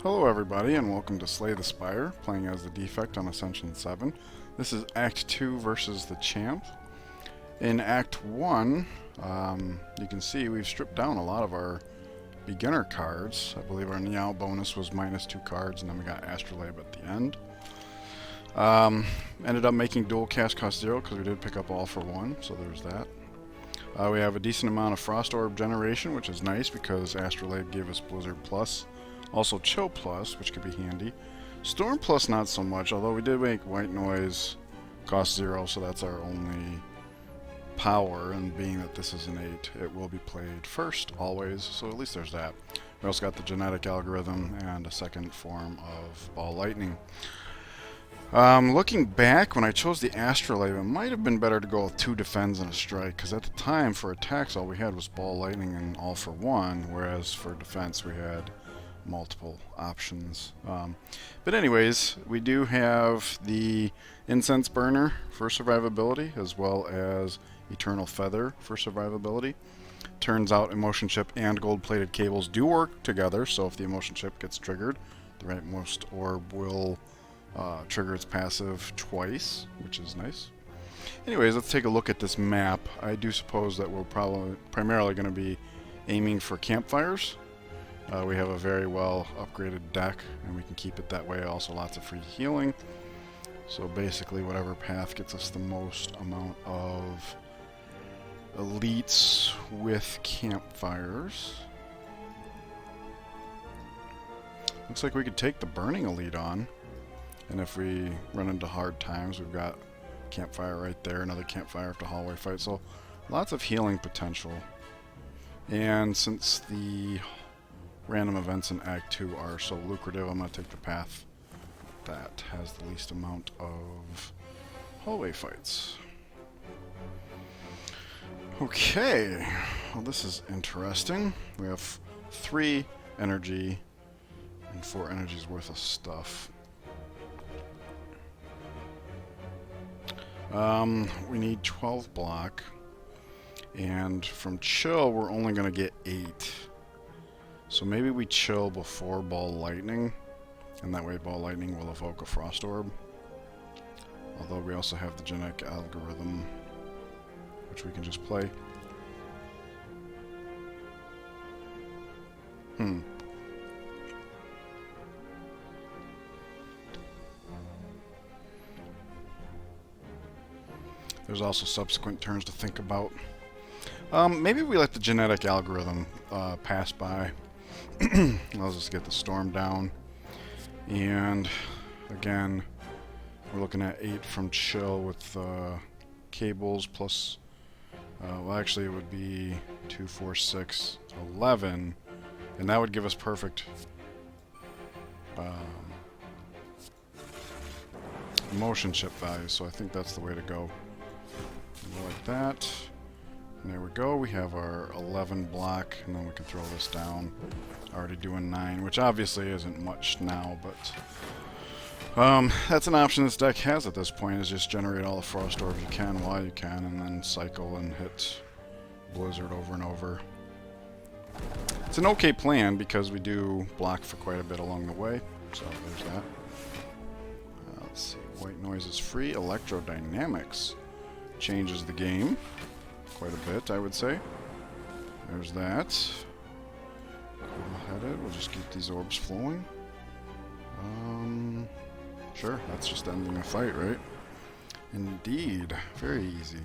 Hello everybody and welcome to Slay the Spire, playing as the Defect on Ascension 7. This is Act 2 versus the Champ. In Act 1, you can see we've stripped down a lot of our beginner cards. I believe our Niao bonus was -2 cards, and then we got Astrolabe at the end. Ended up making dual cast cost 0 because we did pick up all for 1, so there's that. We have a decent amount of Frost Orb generation, which is nice because Astrolabe gave us Blizzard Plus. Also Chill Plus, which could be handy. Storm Plus not so much, although we did make White Noise cost 0, so that's our only power, and being that this is an 8, it will be played first, always, so at least there's that. We also got the genetic algorithm and a second form of Ball Lightning. Looking back, when I chose the Astrolabe, it might have been better to go with 2 defends and a strike, because at the time, for attacks, all we had was Ball Lightning and all for 1, whereas for defense we had multiple options. But anyways, we do have the Incense Burner for survivability, as well as Eternal Feather for survivability. Turns out Emotion Chip and Gold-Plated Cables do work together, so if the Emotion Chip gets triggered, the rightmost orb will trigger its passive twice, which is nice. Anyways, let's take a look at this map. I do suppose that we're primarily going to be aiming for campfires. We have a very well upgraded deck, and we can keep it that way. Also lots of free healing. So basically whatever path gets us the most amount of elites with campfires. Looks like we could take the Burning Elite on. And if we run into hard times, we've got campfire right there, another campfire after hallway fight. So lots of healing potential. And since the random events in Act 2 are so lucrative, I'm going to take the path that has the least amount of hallway fights. Okay, well this is interesting. We have 3 energy and 4 energies worth of stuff. We need 12 block, and from Chill we're only going to get 8. So maybe we chill before Ball Lightning, and that way Ball Lightning will evoke a Frost Orb. Although we also have the genetic algorithm, which we can just play. There's also subsequent turns to think about. Maybe we let the genetic algorithm pass by. Allows us to get the storm down. And again, we're looking at 8 from Chill with cables plus, well actually it would be 2, 4, 6, 11, and that would give us perfect motion chip value, so I think that's the way to go. Like that. And there we go, we have our 11 block, and then we can throw this down. Already doing 9, which obviously isn't much now, but that's an option this deck has at this point, is just generate all the Frost Orbs you can while you can, and then cycle and hit Blizzard over and over. It's an okay plan, because we do block for quite a bit along the way, so there's that. Let's see, White Noise is free. Electrodynamics changes the game quite a bit, I would say. There's that. Cool-headed. We'll just keep these orbs flowing. Sure, that's just ending the fight, right? Indeed. Very easy.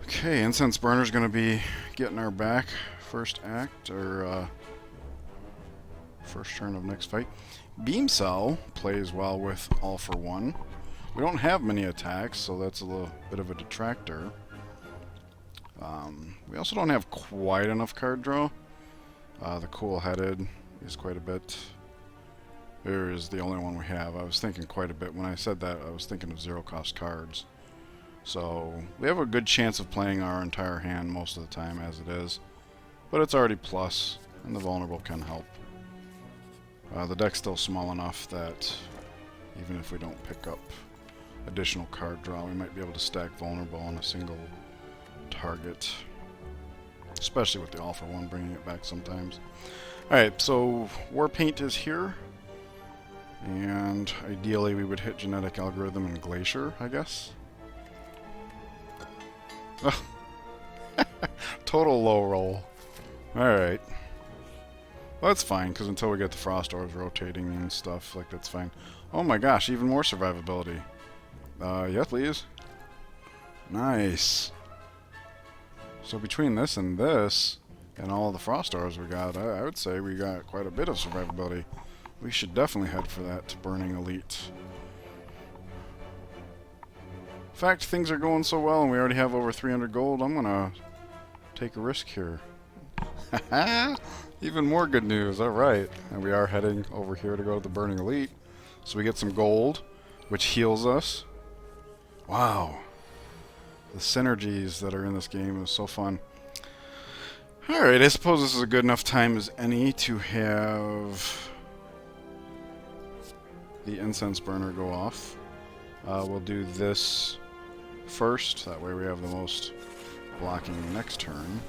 Okay, Incense Burner's gonna be getting our back first act, or first turn of next fight. Beam Cell plays well with all for 1. We don't have many attacks, so that's a little bit of a detractor. We also don't have quite enough card draw. The Cool-Headed is quite a bit. There is the only one we have. I was thinking quite a bit. When I said that, I was thinking of 0-cost cards. So we have a good chance of playing our entire hand most of the time as it is. But it's already plus, and the vulnerable can help. The deck's still small enough that even if we don't pick up additional card draw, we might be able to stack vulnerable on a single target. Especially with the all for one bringing it back sometimes. Alright, so war paint is here. And ideally we would hit genetic algorithm and glacier, I guess. Total low roll. Alright. Well, that's fine, because until we get the frost orbs rotating and stuff, like, that's fine. Oh my gosh, even more survivability. Yes, please. Nice. So between this and all the frost orbs we got, I would say we got quite a bit of survivability. We should definitely head for that Burning Elite. In fact, things are going so well and we already have over 300 gold, I'm gonna take a risk here. Even more good news, alright. And we are heading over here to go to the Burning Elite. So we get some gold, which heals us. Wow. The synergies that are in this game is so fun. Alright, I suppose this is a good enough time as any to have the incense burner go off. We'll do this first, that way we have the most blocking next turn.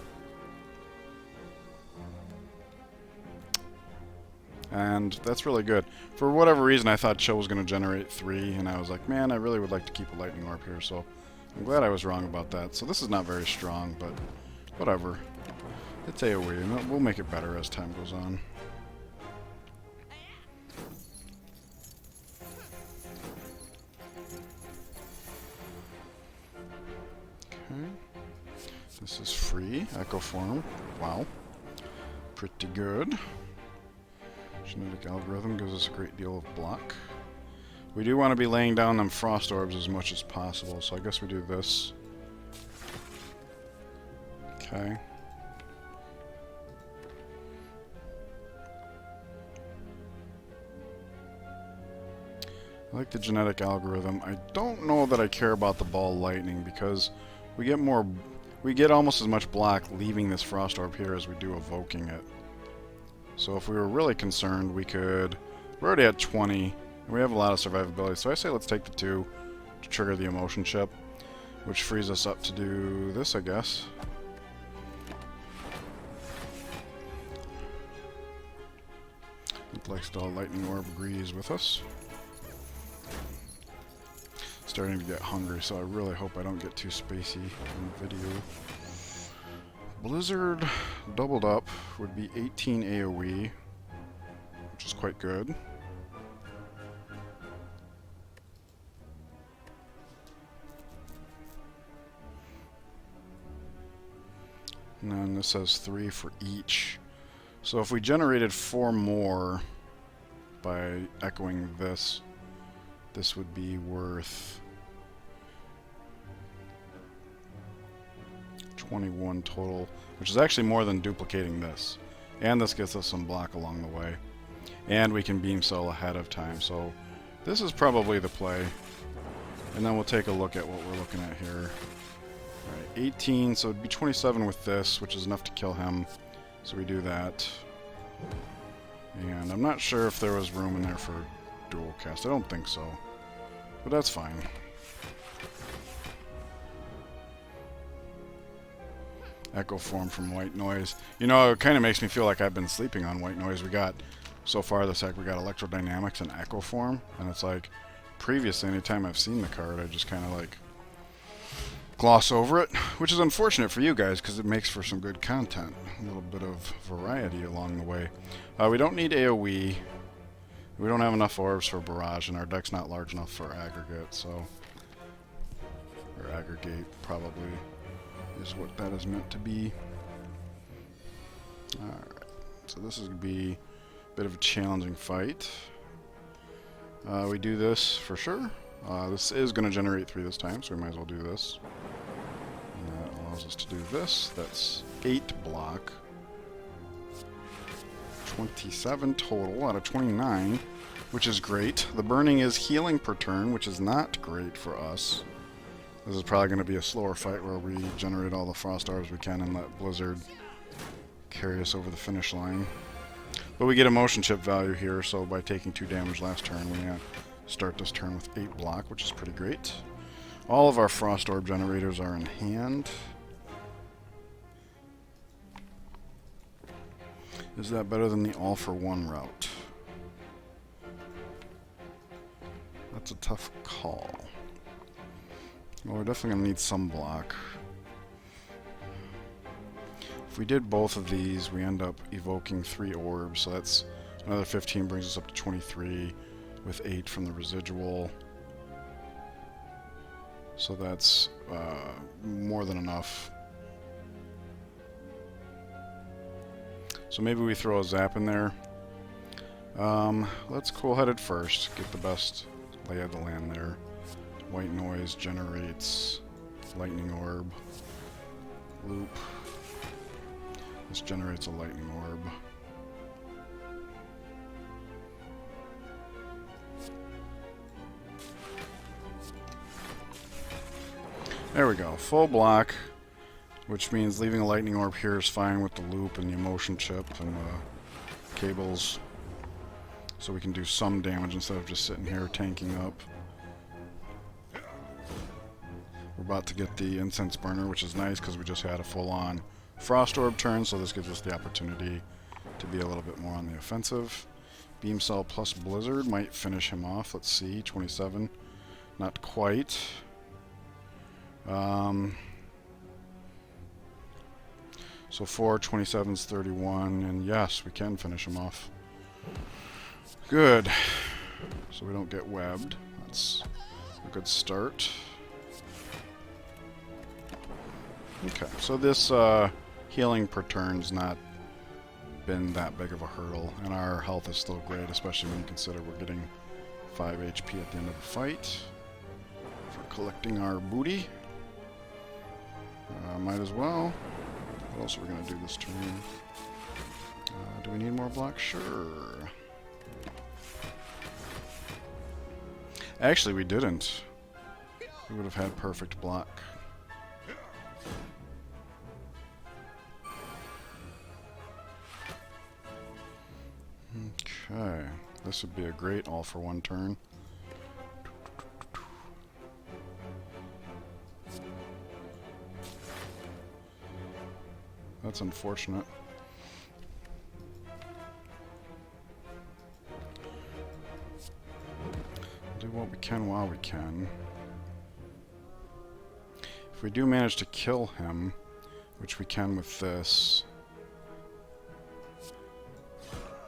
And that's really good. For whatever reason, I thought Chill was going to generate 3, and I was like, man, I really would like to keep a lightning orb here, so I'm glad I was wrong about that. So this is not very strong, but whatever. It's AoE, and we'll make it better as time goes on. Okay. This is free. Echo Form. Wow. Pretty good. Genetic algorithm gives us a great deal of block. We do want to be laying down them frost orbs as much as possible, so I guess we do this. Okay. I like the genetic algorithm. I don't know that I care about the ball lightning because we get almost as much block leaving this frost orb here as we do evoking it. So if we were really concerned, we're already at 20, and we have a lot of survivability, so I say let's take the 2 to trigger the emotion chip, which frees us up to do this, I guess. Looks like the lightning orb agrees with us. Starting to get hungry, so I really hope I don't get too spacey in the video. Blizzard doubled up would be 18 AoE, which is quite good. And then this has 3 for each. So if we generated 4 more by echoing this, this would be worth 21 total, which is actually more than duplicating this. And this gets us some block along the way. And we can beam cell ahead of time, so this is probably the play. And then we'll take a look at what we're looking at here. Alright, 18, so it'd be 27 with this, which is enough to kill him. So we do that. And I'm not sure if there was room in there for dual cast. I don't think so. But that's fine. Echo Form from White Noise. You know, it kind of makes me feel like I've been sleeping on White Noise. We got, so far this deck, we got Electrodynamics and Echo Form. And it's like, previously, anytime I've seen the card, I just kind of like gloss over it. Which is unfortunate for you guys, because it makes for some good content. A little bit of variety along the way. We don't need AoE. We don't have enough orbs for Barrage, and our deck's not large enough for Aggregate, so... Or Aggregate, probably, is what that is meant to be. Alright, so this is going to be a bit of a challenging fight. We do this for sure. This is going to generate 3 this time, so we might as well do this. And that allows us to do this. That's 8 block. 27 total out of 29, which is great. The burning is healing per turn, which is not great for us. This is probably going to be a slower fight where we generate all the frost orbs we can and let Blizzard carry us over the finish line. But we get a motion chip value here, so by taking 2 damage last turn, we start this turn with 8 block, which is pretty great. All of our frost orb generators are in hand. Is that better than the all-for-one route? That's a tough call. Well, we're definitely going to need some block. If we did both of these, we end up evoking 3 orbs, so that's another 15, brings us up to 23, with 8 from the residual. So that's more than enough. So maybe we throw a zap in there. Let's cool-headed first, get the best lay of the land there. White noise generates lightning orb. Loop. This generates a lightning orb. There we go. Full block, which means leaving a lightning orb here is fine with the loop and the emotion chip and the cables. So we can do some damage instead of just sitting here tanking up. We're about to get the incense burner, which is nice because we just had a full-on frost orb turn, so this gives us the opportunity to be a little bit more on the offensive. Beam cell plus blizzard might finish him off. Let's see, 27. Not quite. So 4, 27's 31, and yes, we can finish him off. Good. So we don't get webbed. That's a good start. Okay, so this healing per turn's not been that big of a hurdle, and our health is still great, especially when you consider we're getting 5 HP at the end of the fight for collecting our booty. Might as well. What else are we going to do this turn? Do we need more block? Sure. Actually, we didn't. We would have had perfect block. Okay. This would be a great all-for-one turn. That's unfortunate. Do what we can while we can. If we do manage to kill him, which we can with this,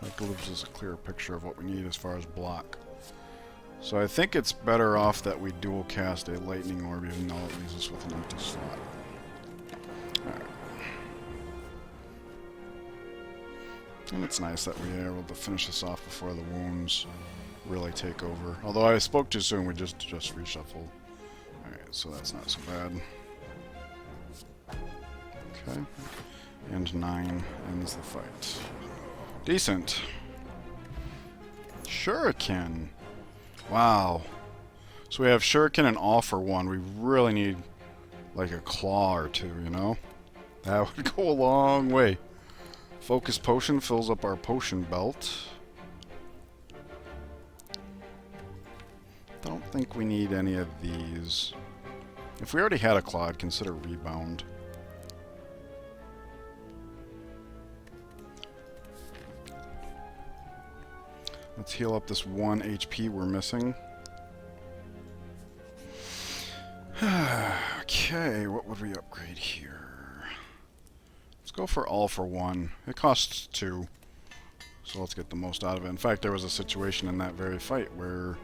that gives us a clearer picture of what we need as far as block. So I think it's better off that we dual cast a lightning orb, even though it leaves us with an empty slot. Alright. And it's nice that we are able to finish this off before the wounds really take over. Although I spoke too soon, we just reshuffled. Alright, so that's not so bad. Okay. And 9 ends the fight. Decent. Shuriken. Wow. So we have Shuriken and all for one. We really need like a claw or two, you know? That would go a long way. Focus Potion fills up our potion belt. Don't think we need any of these. If we already had a claw, I'd consider Rebound. Let's heal up this 1 HP we're missing. Okay, what would we upgrade here? Let's go for all for one. It costs 2, so let's get the most out of it. In fact, there was a situation in that very fight where,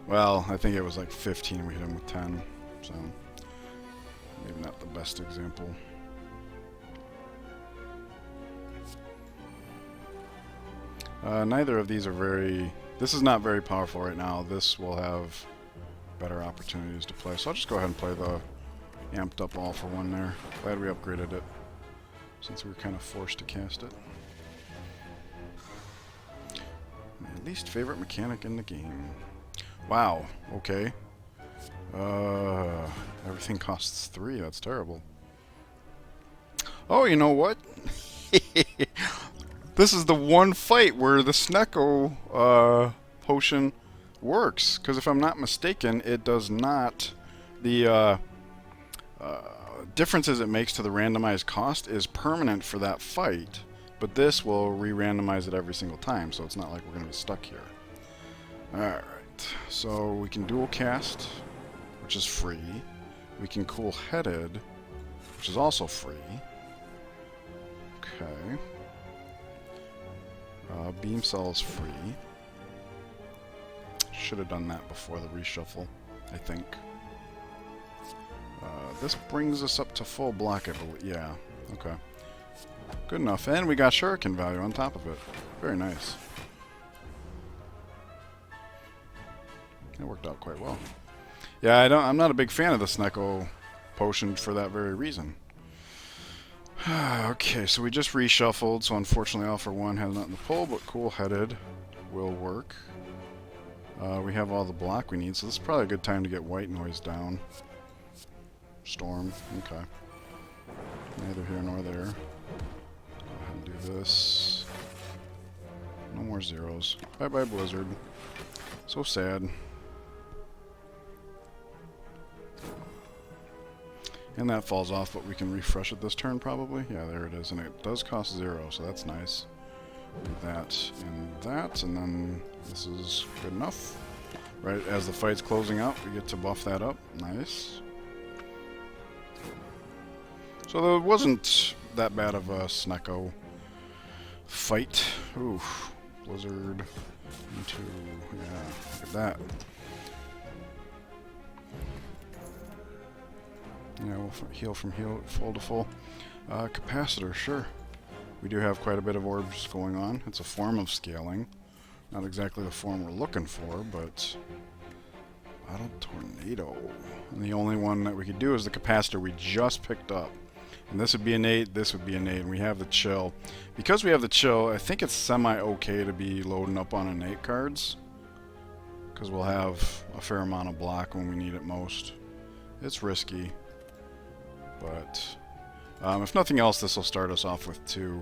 well, I think it was like 15, we hit him with 10, so maybe not the best example. Neither of these are very... This is not very powerful right now. This will have better opportunities to play. So I'll just go ahead and play the amped up all for one there. Glad we upgraded it, since we were kind of forced to cast it. My least favorite mechanic in the game. Wow, okay. Everything costs 3. That's terrible. Oh, you know what? This is the one fight where the Snecko potion works, because if I'm not mistaken, it does not. The differences it makes to the randomized cost is permanent for that fight, but this will re-randomize it every single time, so it's not like we're going to be stuck here. Alright, so we can dual cast, which is free. We can cool-headed, which is also free. Okay. Beam cell is free. Should have done that before the reshuffle, I think. This brings us up to full block, I believe. Yeah, okay. Good enough. And we got shuriken value on top of it. Very nice. That worked out quite well. Yeah, I'm not a big fan of the Snecko potion for that very reason. Okay, so we just reshuffled, so unfortunately All for One has nothing to pull, but cool-headed will work. We have all the block we need, so this is probably a good time to get white noise down. Storm, okay. Neither here nor there. Go ahead and do this. No more zeros. Bye-bye, Blizzard. So sad. And that falls off, but we can refresh it this turn probably. Yeah, there it is. And it does cost 0, so that's nice. That and that, and then this is good enough. Right as the fight's closing out, we get to buff that up. Nice. So there wasn't that bad of a Snecko fight. Ooh, Blizzard into, yeah, look at that. Yeah, we'll heal from full to full. Capacitor, sure. We do have quite a bit of orbs going on. It's a form of scaling. Not exactly the form we're looking for, but... Battle Tornado. And the only one that we could do is the capacitor we just picked up. And this would be an 8, this would be an 8, and we have the chill. Because we have the chill, I think it's semi-okay to be loading up on innate cards. Because we'll have a fair amount of block when we need it most. It's risky. But if nothing else, this will start us off with 2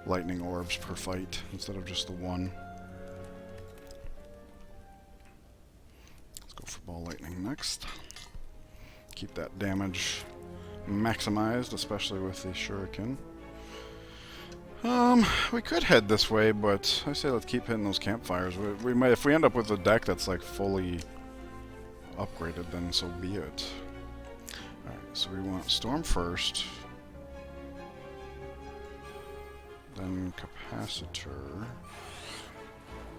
lightning orbs per fight instead of just the 1. Let's go for ball lightning next. Keep that damage maximized, especially with the shuriken. We could head this way, but I say let's keep hitting those campfires. We might, if we end up with a deck that's like fully upgraded, then so be it. Alright, so we want Storm first, then Capacitor,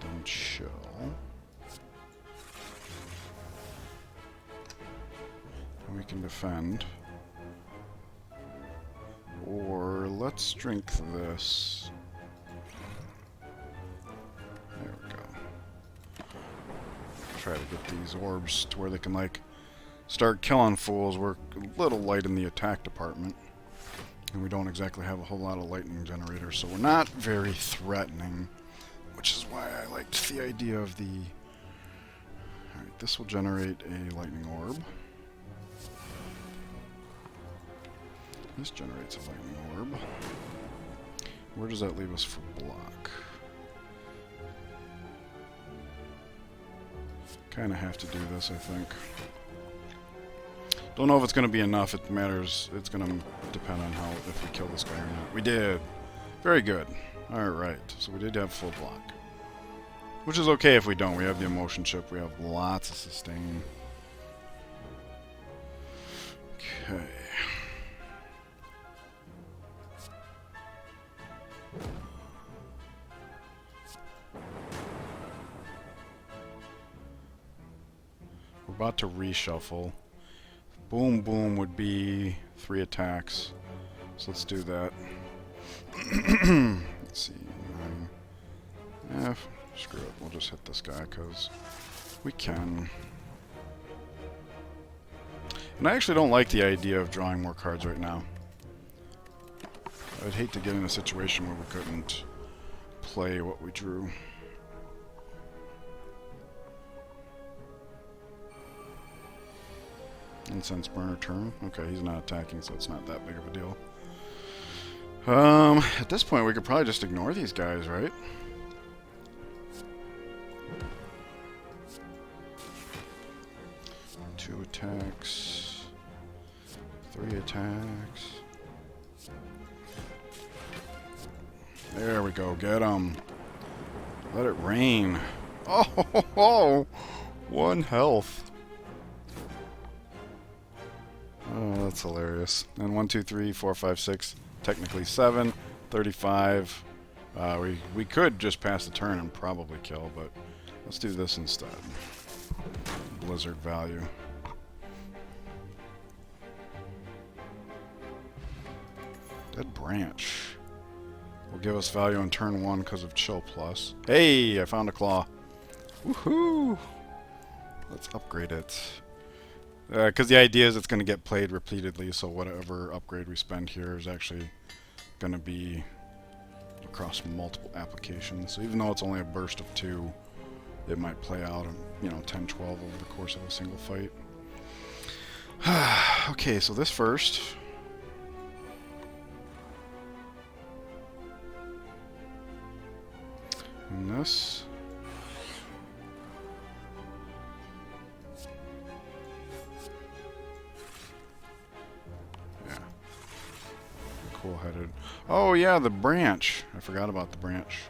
then Chill, and we can defend, or let's drink this. There we go. Try to get these orbs to where they can like start killing fools. We're a little light in the attack department, and we don't exactly have a whole lot of lightning generators, so we're not very threatening, which is why I liked the idea of the... Alright, this will generate a lightning orb. This generates a lightning orb. Where does that leave us for block? Kinda have to do this, I think. Don't know if it's going to be enough. It matters. It's going to depend on how, if we kill this guy or not. We did. Very good. Alright, so we did have full block. Which is okay if we don't. We have the emotion chip. We have lots of sustain. Okay. We're about to reshuffle. Boom Boom would be 3 attacks. So let's do that. Let's see. Screw it. We'll just hit this guy because we can. And I actually don't like the idea of drawing more cards right now. I'd hate to get in a situation where we couldn't play what we drew. Incense burner turn. Okay, he's not attacking, so it's not that big of a deal. At this point, we could probably just ignore these guys, right? Two attacks. 3 attacks. There we go. Get him. Let it rain. Oh, 1 health. Oh, that's hilarious. And 1, 2, 3, 4, 5, 6. Technically 7. 35. We could just pass the turn and probably kill, but let's do this instead. Blizzard value. Dead branch will give us value on turn 1 because of chill plus. Hey, I found a claw. Woohoo! Let's upgrade it. Because the idea is it's going to get played repeatedly, so whatever upgrade we spend here is actually going to be across multiple applications. So even though it's only a burst of 2, it might play out, 10, 12 over the course of a single fight. Okay, so this first. And this. Yeah. Cool-headed. Oh yeah, the branch. I forgot about the branch.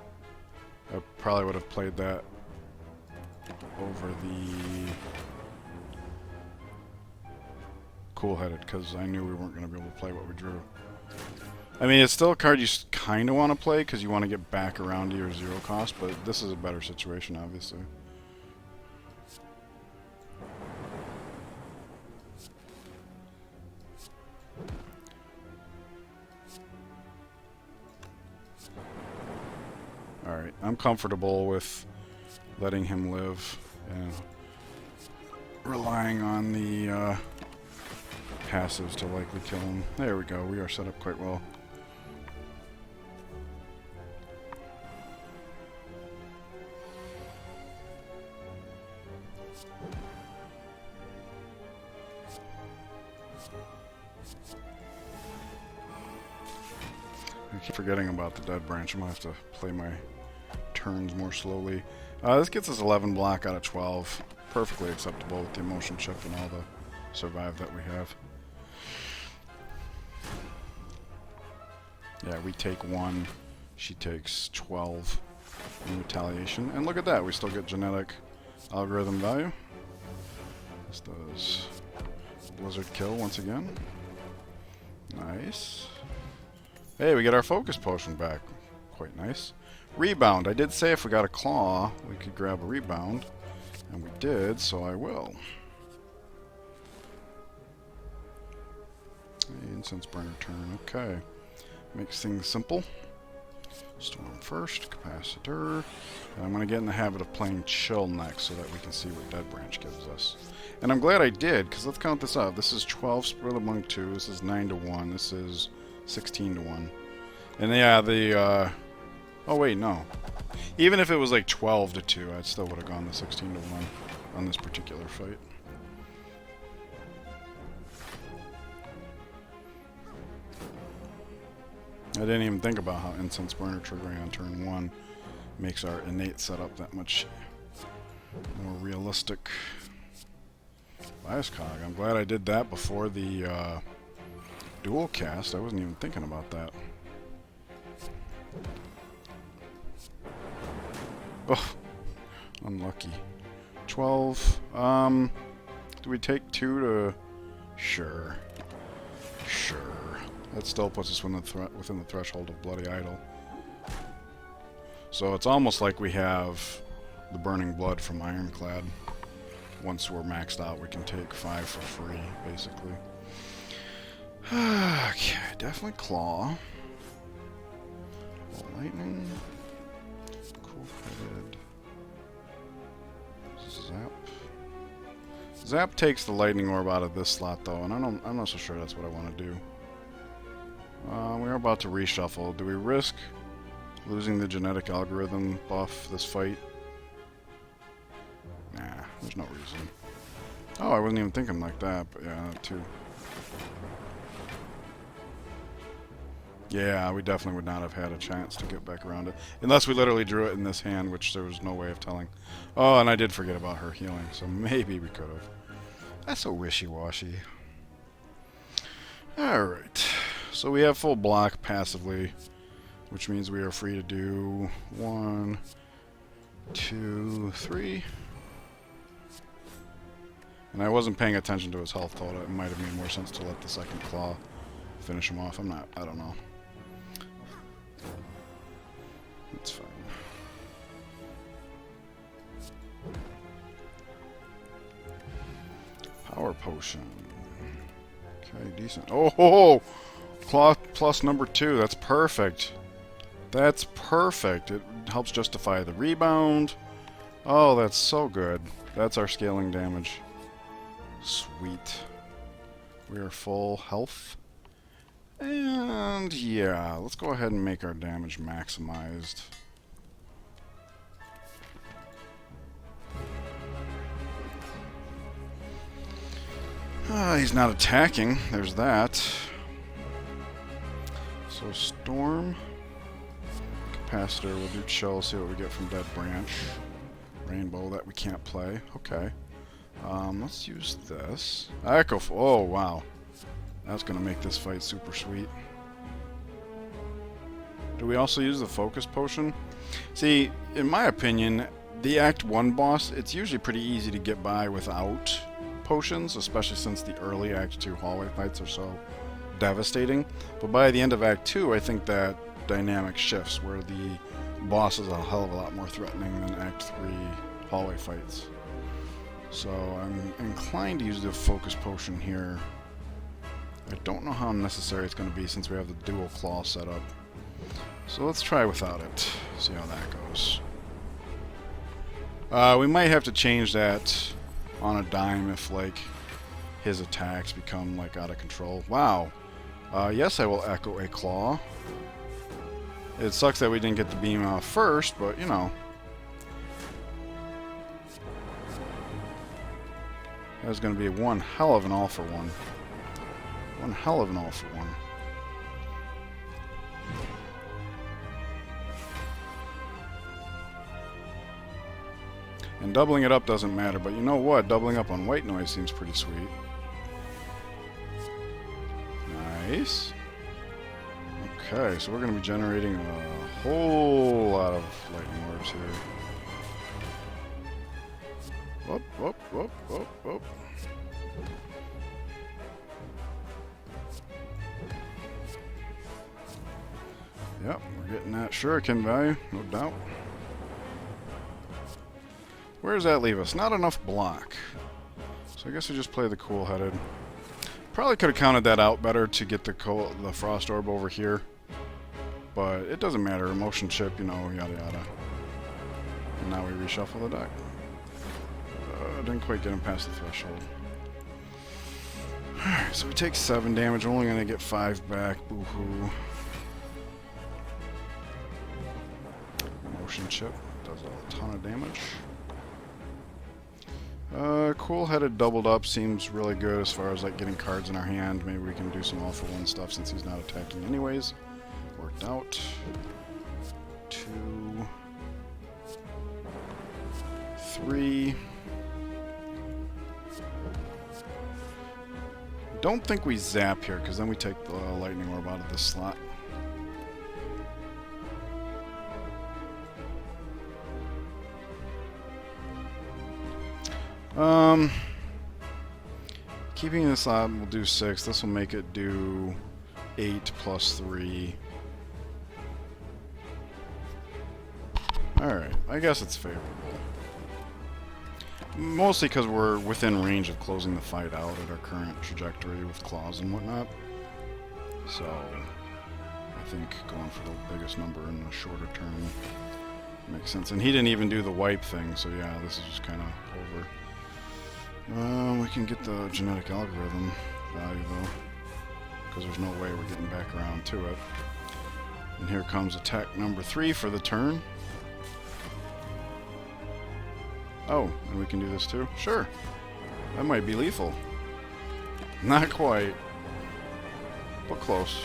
I probably would have played that over the cool-headed because I knew we weren't going to be able to play what we drew. I mean, it's still a card you kind of want to play because you want to get back around to your 0 cost, but this is a better situation, obviously. Alright, I'm comfortable with letting him live and relying on the passives to likely kill him. There we go, we are set up quite well. I keep forgetting about the dead branch. I'm going to have to play my turns more slowly. This gets us 11 block out of 12. Perfectly acceptable with the emotion chip and all the survive that we have. Yeah, we take 1. She takes 12 in retaliation. And look at that. We still get genetic algorithm value. This does Blizzard kill once again. Nice. Hey, we get our focus potion back. Quite nice. Rebound. I did say if we got a claw, we could grab a rebound. And we did, so I will. Incense burner turn. Okay. Makes things simple. Storm first. Capacitor. And I'm going to get in the habit of playing chill next so that we can see what Dead Branch gives us. And I'm glad I did, because let's count this out. This is 12 split among 2. This is 9 to 1. This is 16 to 1. And yeah, the, oh wait, no. Even if it was like 12 to 2, I still would have gone the 16 to 1 on this particular fight. I didn't even think about how Incense Burner triggering on turn 1 makes our innate setup that much more realistic. Biascog, I'm glad I did that before the dual cast. I wasn't even thinking about that. Oh, unlucky. 12. Do we take 2 to... Sure. Sure. That still puts us within the threshold of Bloody Idol. So it's almost like we have the Burning Blood from Ironclad. Once we're maxed out, we can take 5 for free, basically. Okay, definitely Claw. Lightning. Cool-headed. Zap. Zap takes the Lightning Orb out of this slot, though, and I'm not so sure that's what I want to do. We are about to reshuffle. Do we risk losing the genetic algorithm buff this fight? Nah, there's no reason. Oh, I wasn't even thinking like that, but yeah, that too. Yeah, we definitely would not have had a chance to get back around it. Unless we literally drew it in this hand, which there was no way of telling. Oh, and I did forget about her healing, so maybe we could have. That's so wishy-washy. Alright. So we have full block passively. which means we are free to do 1, 2, 3. And I wasn't paying attention to his health total. It might have made more sense to let the second claw finish him off. I don't know. That's fine. Power potion. Okay, decent. Oh, ho, ho. Claw plus number 2. That's perfect. That's perfect. It helps justify the rebound. Oh, that's so good. That's our scaling damage. Sweet. We are full health. And yeah, let's go ahead and make our damage maximized. He's not attacking. There's that. So Storm. Capacitor. We'll do Chill. See what we get from Dead Branch. Rainbow that we can't play. Okay. Let's use this. Echo. Oh, wow. That's going to make this fight super sweet. Do we also use the Focus Potion? See, in my opinion, the Act 1 boss, it's usually pretty easy to get by without potions, especially since the early Act 2 hallway fights are so devastating. But by the end of Act 2, I think that dynamic shifts, where the boss is a hell of a lot more threatening than Act 3 hallway fights. So I'm inclined to use the Focus Potion here. I don't know how necessary it's going to be since we have the dual claw set up. So let's try without it. See how that goes. We might have to change that on a dime if, like, his attacks become, like, out of control. Wow. Yes, I will echo a claw. It sucks that we didn't get the beam off first, but, you know. That's going to be one hell of an all for one. One hell of an all for one. And doubling it up doesn't matter, but you know what? Doubling up on white noise seems pretty sweet. Nice. Okay, so we're going to be generating a whole lot of lightning orbs here. Whoop, whoop, whoop, whoop, whoop. Yep, we're getting that shuriken value, no doubt. Where does that leave us? Not enough block. So I guess we just play the cool-headed. Probably could have counted that out better to get the frost orb over here. But it doesn't matter. Emotion chip, you know, yada yada. And now we reshuffle the deck. Didn't quite get him past the threshold. Alright, so we take 7 damage. We're only going to get 5 back. Boo-hoo. Emotion chip does a ton of damage. Cool-headed doubled up seems really good as far as like getting cards in our hand. Maybe we can do some all-for-one stuff since he's not attacking anyways. Worked out. 2, 3. Don't think we zap here because then we take the lightning orb out of this slot. Keeping this slot will do 6. This will make it do 8 plus 3. Alright, I guess it's favorable. Mostly because we're within range of closing the fight out at our current trajectory with claws and whatnot. So, I think going for the biggest number in the shorter term makes sense. And he didn't even do the wipe thing, so yeah, this is just kind of over. We can get the genetic algorithm value though, because there's no way we're getting back around to it. And here comes attack number 3 for the turn. Oh, and we can do this too? Sure. That might be lethal. Not quite, but close.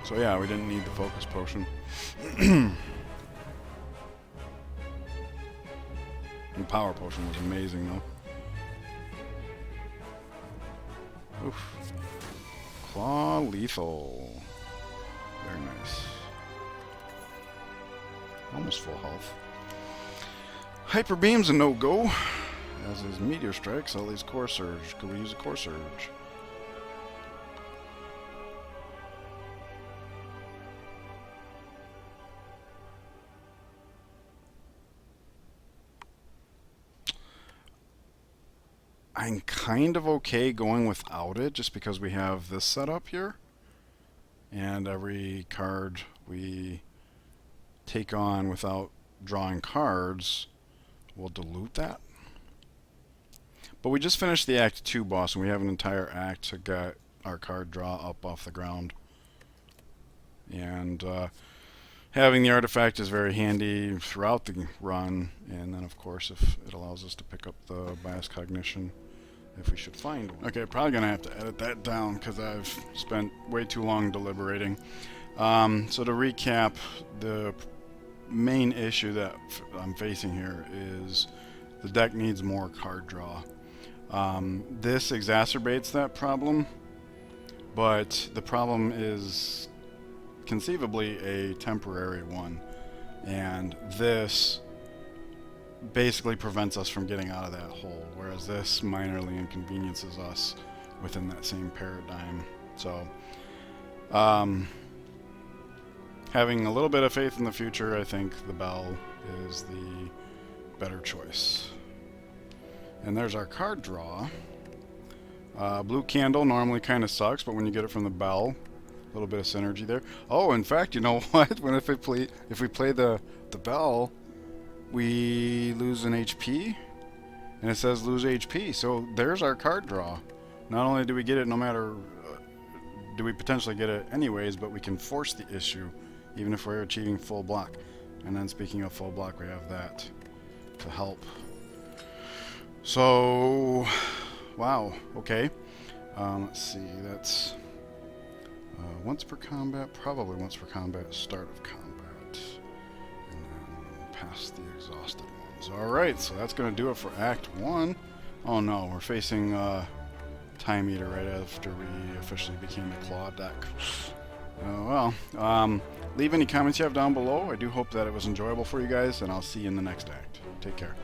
So yeah, we didn't need the focus potion. The power potion was amazing though. Oof. Claw lethal. almost full health. Hyper Beam's a no-go, as is Meteor Strike, so these Core Surge. Could we use a Core Surge? I'm kind of okay going without it, just because we have this setup here. And every card we take on without drawing cards will dilute that. But we just finished the Act 2 boss, and we have an entire act to get our card draw up off the ground. And having the artifact is very handy throughout the run, and then of course if it allows us to pick up the Bias Cognition if we should find one. Okay, probably gonna have to edit that down because I've spent way too long deliberating. So to recap, the main issue that I'm facing here is the deck needs more card draw. This exacerbates that problem, but the problem is conceivably a temporary one, and this basically prevents us from getting out of that hole, whereas this minorly inconveniences us within that same paradigm. So having a little bit of faith in the future, I think the bell is the better choice. And there's our card draw. Blue Candle normally kind of sucks, but when you get it from the bell, a little bit of synergy there. Oh, in fact, you know what? When if we play the bell, we lose an HP, and it says lose HP. So there's our card draw. Not only do we get it no matter, do we potentially get it anyways, but we can force the issue even if we're achieving full block. And then speaking of full block, we have that to help. So, wow, okay. Let's see, that's once per combat, probably once per combat, start of combat. And then past the exhausted ones. Alright, so that's going to do it for Act 1. Oh no, we're facing Time Eater right after we officially became a Claw deck. Well, leave any comments you have down below. I do hope that it was enjoyable for you guys, and I'll see you in the next act. Take care.